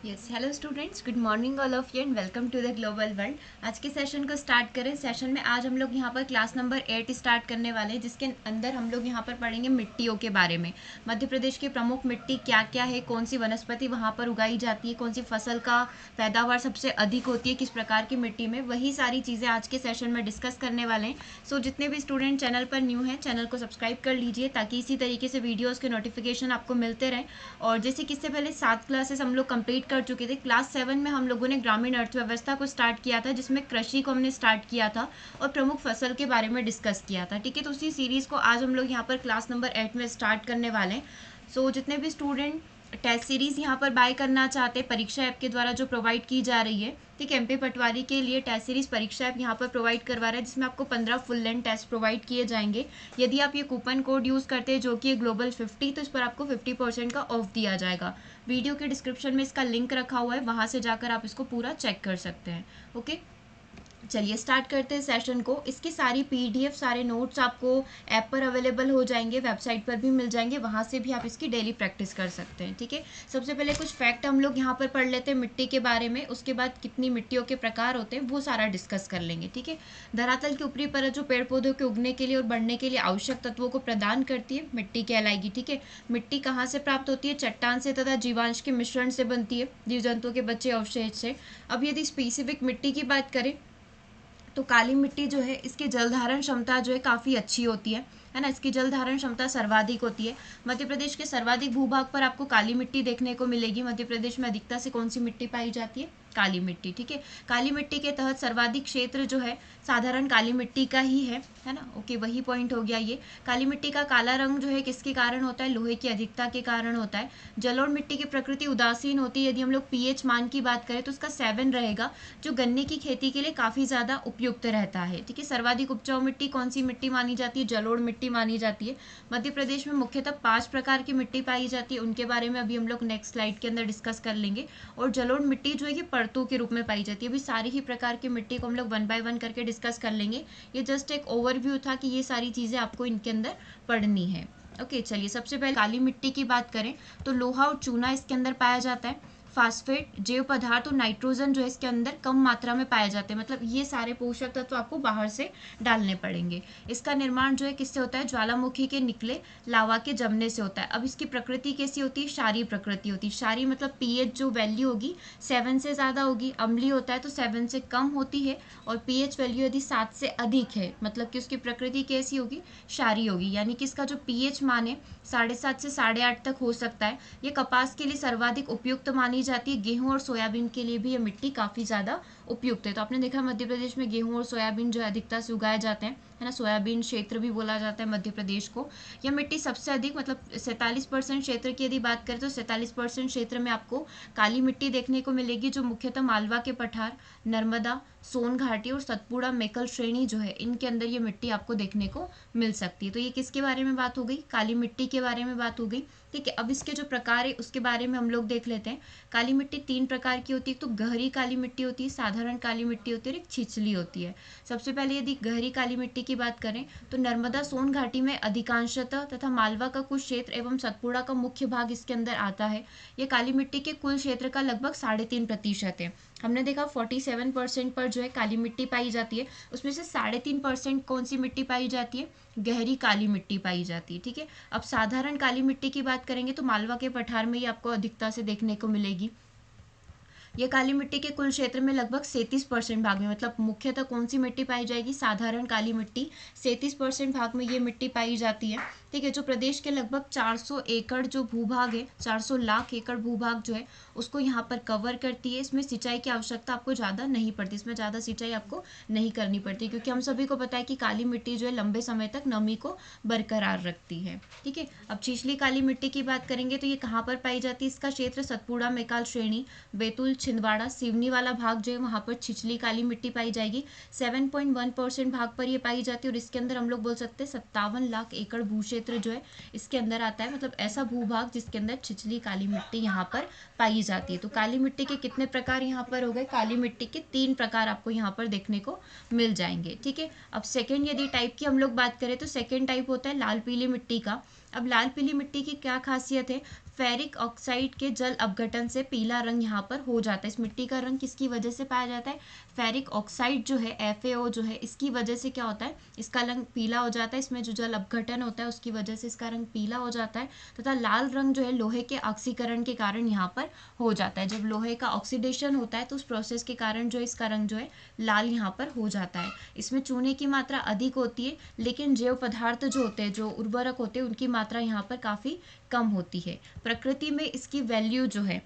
Yes hello students, good morning all of you and welcome to the global world. आज के session को start करें। Session में आज हम लोग यहाँ पर क्लास नंबर 8 स्टार्ट करने वाले हैं, जिसके अंदर हम लोग यहाँ पर पढ़ेंगे मिट्टियों के बारे में। मध्य प्रदेश की प्रमुख मिट्टी क्या क्या है, कौन सी वनस्पति वहाँ पर उगाई जाती है, कौन सी फसल का पैदावार सबसे अधिक होती है, किस प्रकार की मिट्टी में, वही सारी चीज़ें आज के सेशन में डिस्कस करने वाले हैं। सो जितने भी स्टूडेंट चैनल पर न्यू हैं, चैनल को सब्सक्राइब कर लीजिए ताकि इसी तरीके से वीडियोज़ के नोटिफिकेशन आपको मिलते रहें। और जैसे कि इससे पहले 7 क्लासेस हम लोग कंप्लीट कर चुके थे। क्लास 7 में हम लोगों ने ग्रामीण अर्थव्यवस्था को स्टार्ट किया था, जिसमें कृषि को हमने स्टार्ट किया था और प्रमुख फसल के बारे में डिस्कस किया था। ठीक है, तो उसी सीरीज़ को आज हम लोग यहाँ पर क्लास नंबर 8 में स्टार्ट करने वाले हैं। सो जितने भी स्टूडेंट टेस्ट सीरीज़ यहाँ पर बाय करना चाहते हैं, परीक्षा ऐप के द्वारा जो प्रोवाइड की जा रही है, ठीक है, एमपी पटवारी के लिए टेस्ट सीरीज परीक्षा ऐप यहाँ पर प्रोवाइड करवा रहा है, जिसमें आपको 15 फुल लेंथ टेस्ट प्रोवाइड किए जाएंगे। यदि आप ये कूपन कोड यूज़ करते हैं जो कि है ग्लोबल 50, तो इस पर आपको 50% का ऑफ दिया जाएगा। वीडियो के डिस्क्रिप्शन में इसका लिंक रखा हुआ है, वहाँ से जाकर आप इसको पूरा चेक कर सकते हैं। ओके, चलिए स्टार्ट करते हैं सेशन को। इसकी सारी पीडीएफ, सारे नोट्स आपको ऐप पर अवेलेबल हो जाएंगे, वेबसाइट पर भी मिल जाएंगे, वहाँ से भी आप इसकी डेली प्रैक्टिस कर सकते हैं। ठीक है, सबसे पहले कुछ फैक्ट हम लोग यहाँ पर पढ़ लेते हैं मिट्टी के बारे में, उसके बाद कितनी मिट्टियों के प्रकार होते हैं वो सारा डिस्कस कर लेंगे। ठीक है, धरातल की ऊपरी परत जो पेड़ पौधों के उगने के लिए और बढ़ने के लिए आवश्यक तत्वों को प्रदान करती है, मिट्टी कहलाएगी। ठीक है, मिट्टी कहाँ से प्राप्त होती है? चट्टान से तथा जीवांश के मिश्रण से बनती है, जीव जंतुओं के बचे अवशेष से। अब यदि स्पेसिफिक मिट्टी की बात करें तो काली मिट्टी जो है, इसकी जल धारण क्षमता जो है काफ़ी अच्छी होती है ना, इसकी जल धारण क्षमता सर्वाधिक होती है। मध्य प्रदेश के सर्वाधिक भूभाग पर आपको काली मिट्टी देखने को मिलेगी। मध्य प्रदेश में अधिकता से कौन सी मिट्टी पाई जाती है? काली मिट्टी। ठीक है, काली मिट्टी के तहत सर्वाधिक क्षेत्र जो है साधारण काली मिट्टी का ही है ना। ओके, वही पॉइंट हो गया ये। काली मिट्टी का काला रंग जो है किसके कारण होता है? लोहे की अधिकता के कारण होता है। जलोढ़ मिट्टी की प्रकृति उदासीन होती है। यदि हम लोग पीएच मान की बात करें तो उसका 7 रहेगा, जो गन्ने की खेती के लिए काफ़ी ज़्यादा उपयुक्त रहता है। ठीक है, सर्वाधिक उपजाऊ मिट्टी कौन सी मिट्टी मानी जाती है? जलोढ़ मिट्टी मानी जाती है। मध्य प्रदेश में मुख्यतः 5 प्रकार की मिट्टी पाई जाती है, उनके बारे में अभी हम लोग नेक्स्ट स्लाइड के अंदर डिस्कस कर लेंगे। और जलोढ़ मिट्टी जो है ये परतों के रूप में पाई जाती है। अभी सारी ही प्रकार की मिट्टी को हम लोग 1 बाय 1 करके डिस्कस कर लेंगे। ये जस्ट एक ओवरव्यू था कि ये सारी चीज़ें आपको इनके अंदर पढ़नी है। ओके, चलिए सबसे पहले काली मिट्टी की बात करें तो लोहा और चूना इसके अंदर पाया जाता है। फास्फेट, जैव पदार्थ और नाइट्रोजन जो है इसके अंदर कम मात्रा में पाए जाते हैं, मतलब ये सारे पोषक तत्व तो आपको बाहर से डालने पड़ेंगे। इसका निर्माण जो है किससे होता है? ज्वालामुखी के निकले लावा के जमने से होता है। अब इसकी प्रकृति कैसी होती है? क्षारीय प्रकृति होती है। क्षारीय मतलब पीएच जो वैल्यू होगी 7 से ज़्यादा होगी। अम्लीय होता है तो 7 से कम होती है। और पीएच वैल्यू यदि 7 से अधिक है, मतलब कि उसकी प्रकृति कैसी होगी? क्षारीय होगी, यानी कि इसका जो पीएच मान है 7.5 से 8.5 तक हो सकता है। ये कपास के लिए सर्वाधिक उपयुक्त मानी जाती है। गेहूं और सोयाबीन के लिए भी ये मिट्टी काफ़ी ज़्यादा उपयुक्त है। तो आपने देखा मध्य प्रदेश में गेहूं और सोयाबीन जो अधिकता से उगाए जाते हैं, है ना। सोयाबीन क्षेत्र भी बोला जाता है मध्य प्रदेश को। यह मिट्टी सबसे अधिक, मतलब 47% क्षेत्र की यदि बात करें तो 47% क्षेत्र में आपको काली मिट्टी देखने को मिलेगी, जो मुख्यतः मालवा के पठार, नर्मदा, सोन घाटी और सतपुड़ा मेकल श्रेणी जो है, इनके अंदर ये मिट्टी आपको देखने को मिल सकती है। तो ये किसके बारे में बात हो गई? काली मिट्टी के बारे में बात हो गई। ठीक है, अब इसके जो प्रकार है उसके बारे में हम लोग देख लेते हैं। काली मिट्टी 3 प्रकार की होती है। तो गहरी काली मिट्टी होती है, साधारण काली मिट्टी होती है और एक छिछली होती है। सबसे पहले यदि गहरी काली मिट्टी की बात करें तो नर्मदा सोन घाटी में अधिकांशतः तथा मालवा का कुछ क्षेत्र एवं सतपुड़ा का मुख्य भाग इसके अंदर आता है। ये काली मिट्टी के कुल क्षेत्र का लगभग 3.5% है। हमने देखा 47% पर जो है काली मिट्टी पाई जाती है, उसमें से 3.5% कौन सी मिट्टी पाई जाती है? गहरी काली मिट्टी पाई जाती है। ठीक है, अब साधारण काली मिट्टी की बात करेंगे तो मालवा के पठार में ये आपको अधिकता से देखने को मिलेगी। ये काली मिट्टी के कुल क्षेत्र में लगभग 37% भाग में, मतलब मुख्यतः कौन सी मिट्टी पाई जाएगी? साधारण काली मिट्टी। 37% भाग में ये मिट्टी पाई जाती है। ठीक है, जो प्रदेश के लगभग 400 एकड़ जो भूभाग है, 400 लाख एकड़ भूभाग जो है उसको यहाँ पर कवर करती है। इसमें सिंचाई की आवश्यकता आपको ज़्यादा नहीं पड़ती, इसमें ज़्यादा सिंचाई आपको नहीं करनी पड़ती, क्योंकि हम सभी को पता है कि काली मिट्टी जो है लंबे समय तक नमी को बरकरार रखती है। ठीक है, अब छिछली काली मिट्टी की बात करेंगे तो ये कहाँ पर पाई जाती है? इसका क्षेत्र सतपुड़ा मेकाल श्रेणी, बैतूल, छिंदवाड़ा, सिवनी वाला भाग जो है वहाँ पर छिछली काली मिट्टी पाई जाएगी। 7.1% भाग पर ये पाई जाती है। और इसके अंदर हम लोग बोल सकते हैं 57 लाख एकड़ भू क्षेत्र जो है इसके अंदर आता है, मतलब ऐसा भूभाग जिसके अंदर छिछली काली मिट्टी यहाँ पर पाई जाती है। तो काली मिट्टी के कितने प्रकार यहाँ पर हो गए? काली मिट्टी के 3 प्रकार आपको यहाँ पर देखने को मिल जाएंगे। ठीक है, अब सेकेंड यदि टाइप की हम लोग बात करें तो सेकेंड टाइप होता है लाल पीली मिट्टी का। अब लाल पीली मिट्टी की क्या खासियत है, फेरिक ऑक्साइड के जल अपघटन से पीला रंग यहाँ पर हो जाता है। इस मिट्टी का रंग किसकी वजह से पाया जाता है, फेरिक ऑक्साइड जो है FAO जो है इसकी वजह से क्या होता है, इसका रंग पीला हो जाता है। इसमें जो जल अपघटन होता है उसकी वजह से इसका रंग पीला हो जाता है, तथा लाल रंग जो है लोहे के ऑक्सीकरण के कारण यहाँ पर हो जाता है। जब लोहे का ऑक्सीडेशन होता है तो उस प्रोसेस के कारण जो इसका रंग जो है लाल यहाँ पर हो जाता है। इसमें चूने की मात्रा अधिक होती है, लेकिन जैव पदार्थ जो होते हैं, जो उर्वरक होते हैं, उनकी मात्रा यहाँ पर काफ़ी कम होती है। प्रकृति में इसकी वैल्यू जो है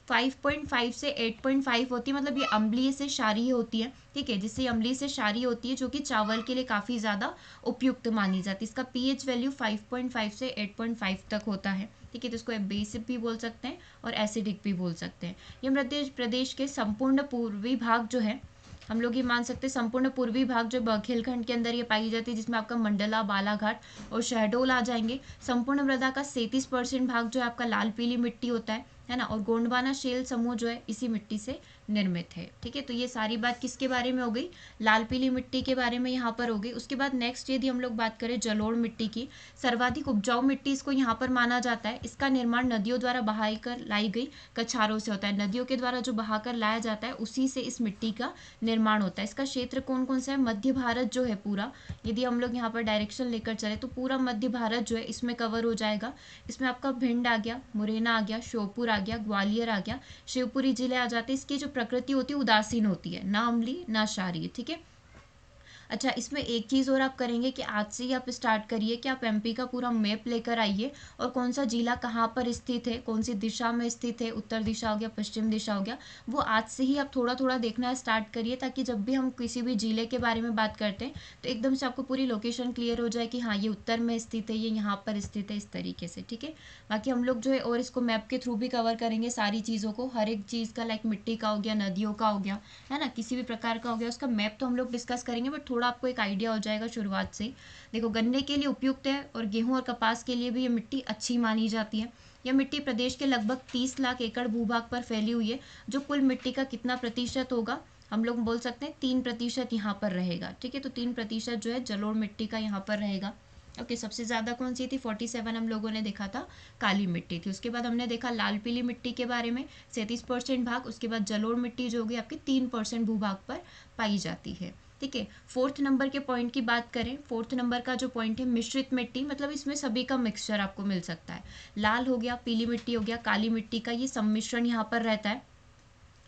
5.5 से 8.5 होती है, मतलब ये अम्लीय से क्षारीय होती है, ठीक है, जिससे अम्लीय से क्षारीय होती है, जो कि चावल के लिए काफ़ी ज़्यादा उपयुक्त मानी जाती है। इसका pH वैल्यू 5.5 से 8.5 तक होता है, ठीक है, तो इसको बेसिक भी बोल सकते हैं और एसिडिक भी बोल सकते हैं। ये मध्य प्रदेश के संपूर्ण पूर्वी भाग जो है, हम लोग ये मान सकते हैं संपूर्ण पूर्वी भाग जो बघेलखंड के अंदर ये पाई जाती है, जिसमें आपका मंडला, बालाघाट और शहडोल आ जाएंगे। संपूर्ण मृदा का 37% भाग जो है आपका लाल पीली मिट्टी होता है ना, और गोंडवाना शेल समूह जो है इसी मिट्टी से निर्मित है, ठीक है। तो ये सारी बात किसके बारे में हो गई, लाल पीली मिट्टी के बारे में यहाँ पर हो गई। उसके बाद नेक्स्ट यदि हम लोग बात करें जलोढ़ मिट्टी की, सर्वाधिक उपजाऊ मिट्टी इसको यहाँ पर माना जाता है। इसका निर्माण नदियों द्वारा बहाई कर लाई गई कछारों से होता है। नदियों के द्वारा जो बहाकर लाया जाता है उसी से इस मिट्टी का निर्माण होता है। इसका क्षेत्र कौन कौन सा है, मध्य भारत जो है पूरा, यदि हम लोग यहाँ पर डायरेक्शन लेकर चले तो पूरा मध्य भारत जो है इसमें कवर हो जाएगा। इसमें आपका भिंड आ गया, मुरैना आ गया, श्योपुर आ गया, ग्वालियर आ गया, शिवपुरी जिले आ जाते हैं। इसकी जो प्रकृति होती है उदासीन होती है, ना अम्लीय ना क्षारीय, ठीक है। अच्छा, इसमें एक चीज़ और आप करेंगे कि आज से ही आप स्टार्ट करिए कि आप MP का पूरा मैप लेकर आइए, और कौन सा जिला कहाँ पर स्थित है, कौन सी दिशा में स्थित है, उत्तर दिशा हो गया, पश्चिम दिशा हो गया, वो आज से ही आप थोड़ा थोड़ा देखना स्टार्ट करिए, ताकि जब भी हम किसी भी जिले के बारे में बात करते हैं तो एकदम से आपको पूरी लोकेशन क्लियर हो जाए कि हाँ ये उत्तर में स्थित है, ये यहाँ पर स्थित है, इस तरीके से, ठीक है। बाकी हम लोग जो है और इसको मैप के थ्रू भी कवर करेंगे सारी चीज़ों को, हर एक चीज़ का, लाइक मिट्टी का हो गया, नदियों का हो गया, है ना, किसी भी प्रकार का हो गया, उसका मैप तो हम लोग डिस्कस करेंगे, बट थोड़ा आपको एक आइडिया हो जाएगा शुरुआत से। देखो, गन्ने के लिए उपयुक्त है और गेहूं और कपास के लिए भी ये मिट्टी अच्छी मानी जाती है। यह मिट्टी प्रदेश के लगभग 30 लाख एकड़ भूभाग पर फैली हुई है। जो कुल मिट्टी का कितना प्रतिशत होगा, हम लोग बोल सकते हैं 3% यहाँ पर रहेगा, ठीक है। तो 3% जो है जलोढ़ मिट्टी का यहाँ पर रहेगा। ओके, सबसे ज़्यादा कौन सी थी, 47 हम लोगों ने देखा था, काली मिट्टी थी। उसके बाद हमने देखा लाल पीली मिट्टी के बारे में 37% भाग। उसके बाद जलोढ़ मिट्टी जो होगी आपकी 3% भूभाग पर पाई जाती है, ठीक है। 4th नंबर के पॉइंट की बात करें, 4th नंबर का जो पॉइंट है मिश्रित मिट्टी, मतलब इसमें सभी का मिक्सचर आपको मिल सकता है। लाल हो गया, पीली मिट्टी हो गया, काली मिट्टी का ये सम्मिश्रण यहाँ पर रहता है।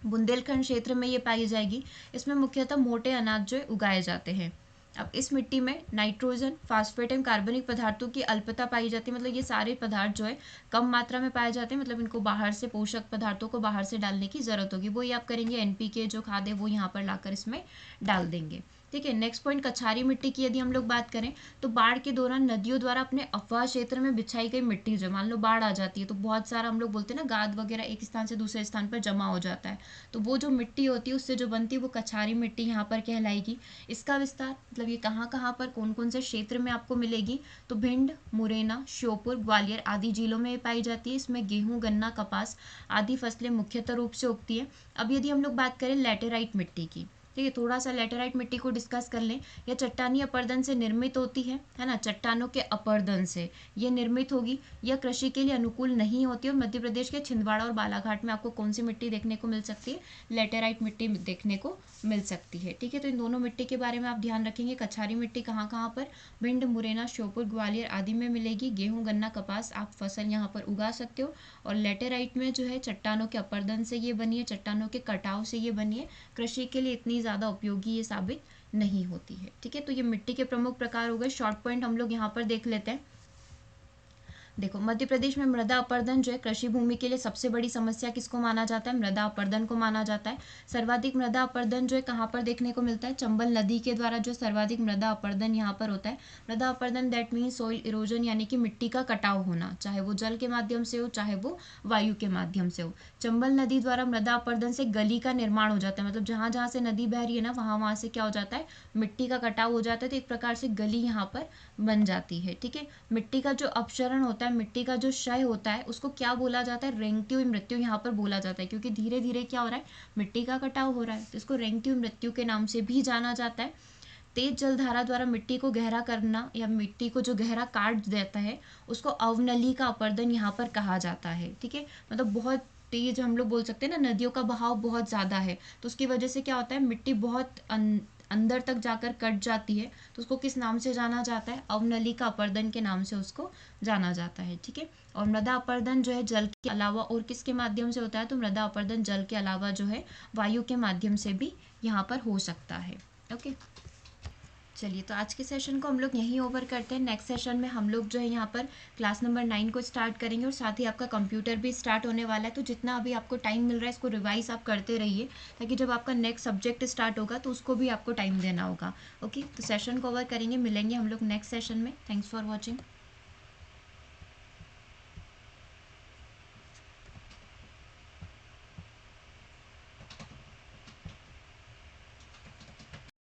बुंदेलखंड क्षेत्र में ये पाई जाएगी। इसमें मुख्यतः मोटे अनाज जो है उगाए जाते हैं। अब इस मिट्टी में नाइट्रोजन, फास्फेट एवं कार्बनिक पदार्थों की अल्पता पाई जाती है, मतलब ये सारे पदार्थ जो है कम मात्रा में पाए जाते हैं, मतलब इनको बाहर से, पोषक पदार्थों को बाहर से डालने की जरूरत होगी। वो ये आप करेंगे, NPK जो खाद है वो यहाँ पर लाकर इसमें डाल देंगे, ठीक है। नेक्स्ट पॉइंट, कछारी मिट्टी की यदि हम लोग बात करें तो बाढ़ के दौरान नदियों द्वारा अपने अफवाह क्षेत्र में बिछाई गई मिट्टी, जो मान लो बाढ़ आ जाती है तो बहुत सारा, हम लोग बोलते हैं ना, गाद वगैरह एक स्थान से दूसरे स्थान पर जमा हो जाता है, तो वो जो मिट्टी होती है उससे जो बनती है वो कछारी मिट्टी यहाँ पर कहलाएगी। इसका विस्तार, मतलब ये कहाँ कहाँ पर, कौन कौन से क्षेत्र में आपको मिलेगी, तो भिंड, मुरैना, श्योपुर, ग्वालियर आदि जिलों में पाई जाती है। इसमें गेहूं, गन्ना, कपास आदि फसलें मुख्यतः रूप से उगती है। अब यदि हम लोग बात करें लैटेराइट मिट्टी की, ठीक है, थोड़ा सा लैटेराइट मिट्टी को डिस्कस कर लें। यह चट्टानी अपर्दन से निर्मित होती है ना, चट्टानों के अपर्दन से ये निर्मित होगी। यह कृषि के लिए अनुकूल नहीं होती। और मध्य प्रदेश के छिंदवाड़ा और बालाघाट में आपको कौन सी मिट्टी देखने को मिल सकती है, लैटेराइट मिट्टी देखने को मिल सकती है, ठीक है। तो इन दोनों मिट्टी के बारे में आप ध्यान रखेंगे। कछारी मिट्टी कहाँ कहाँ पर, भिंड, मुरैना, श्योपुर, ग्वालियर आदि में मिलेगी। गेहूं, गन्ना, कपास आप फसल यहाँ पर उगा सकते हो। और लैटेराइट में जो है चट्टानों के अपर्दन से ये बनी है, चट्टानों के कटाव से ये बनी है, कृषि के लिए इतनी ज़्यादा उपयोगी ये साबित नहीं होती है, ठीक है। तो ये मिट्टी के प्रमुख प्रकार हो गए। शॉर्ट पॉइंट हम लोग यहाँ पर देख लेते हैं। देखो, मध्य प्रदेश में मृदा अपरदन जो है कृषि भूमि के लिए सबसे बड़ी समस्या किसको माना जाता है, मृदा अपरदन को माना जाता है। सर्वाधिक मृदा अपरदन जो है कहाँ पर देखने को मिलता है, चंबल नदी के द्वारा जो सर्वाधिक मृदा अपरदन यहाँ पर होता है। मृदा अपरदन दैट मीन सोइल इरोजन, यानी कि मिट्टी का कटाव होना, चाहे वो जल के माध्यम से हो चाहे वो वायु के माध्यम से हो। चंबल नदी द्वारा मृदा अपरदन से गली का निर्माण हो जाता है, मतलब जहाँ जहाँ से नदी बह रही है ना, वहाँ वहाँ से क्या हो जाता है, मिट्टी का कटाव हो जाता है, तो एक प्रकार से गली यहाँ पर बन जाती है, ठीक है। मिट्टी का जो अपक्षरण होता है, मिट्टी का जो क्षय होता है, उसको क्या बोला जाता है, रेंगती हुई मृत्यु यहाँ पर बोला जाता है, क्योंकि धीरे धीरे क्या हो रहा है, मिट्टी का कटाव हो रहा है, तो इसको रेंगती हुई मृत्यु के नाम से भी जाना जाता है। तेज जलधारा द्वारा मिट्टी को गहरा करना या मिट्टी को जो गहरा काट देता है उसको अवनली का अपरदन यहाँ पर कहा जाता है। ठीक है, मतलब बहुत तेज हम लोग बोल सकते हैं ना, नदियों का बहाव बहुत ज़्यादा है तो उसकी वजह से क्या होता है, मिट्टी बहुत अंदर तक जाकर कट जाती है, तो उसको किस नाम से जाना जाता है, अवनली का अपरदन के नाम से उसको जाना जाता है। ठीक है, और मृदा अपरदन जो है जल के अलावा और किसके माध्यम से होता है, तो मृदा अपरदन जल के अलावा जो है वायु के माध्यम से भी यहाँ पर हो सकता है। ओके, चलिए तो आज के सेशन को हम लोग यहीं ओवर करते हैं। नेक्स्ट सेशन में हम लोग जो है यहाँ पर क्लास नंबर 9 को स्टार्ट करेंगे और साथ ही आपका कंप्यूटर भी स्टार्ट होने वाला है। तो जितना अभी आपको टाइम मिल रहा है इसको रिवाइज आप करते रहिए, ताकि जब आपका नेक्स्ट सब्जेक्ट स्टार्ट होगा तो उसको भी आपको टाइम देना होगा। ओके, तो सेशन को ओवर करेंगे, मिलेंगे हम लोग नेक्स्ट सेशन में। Thanks for watching.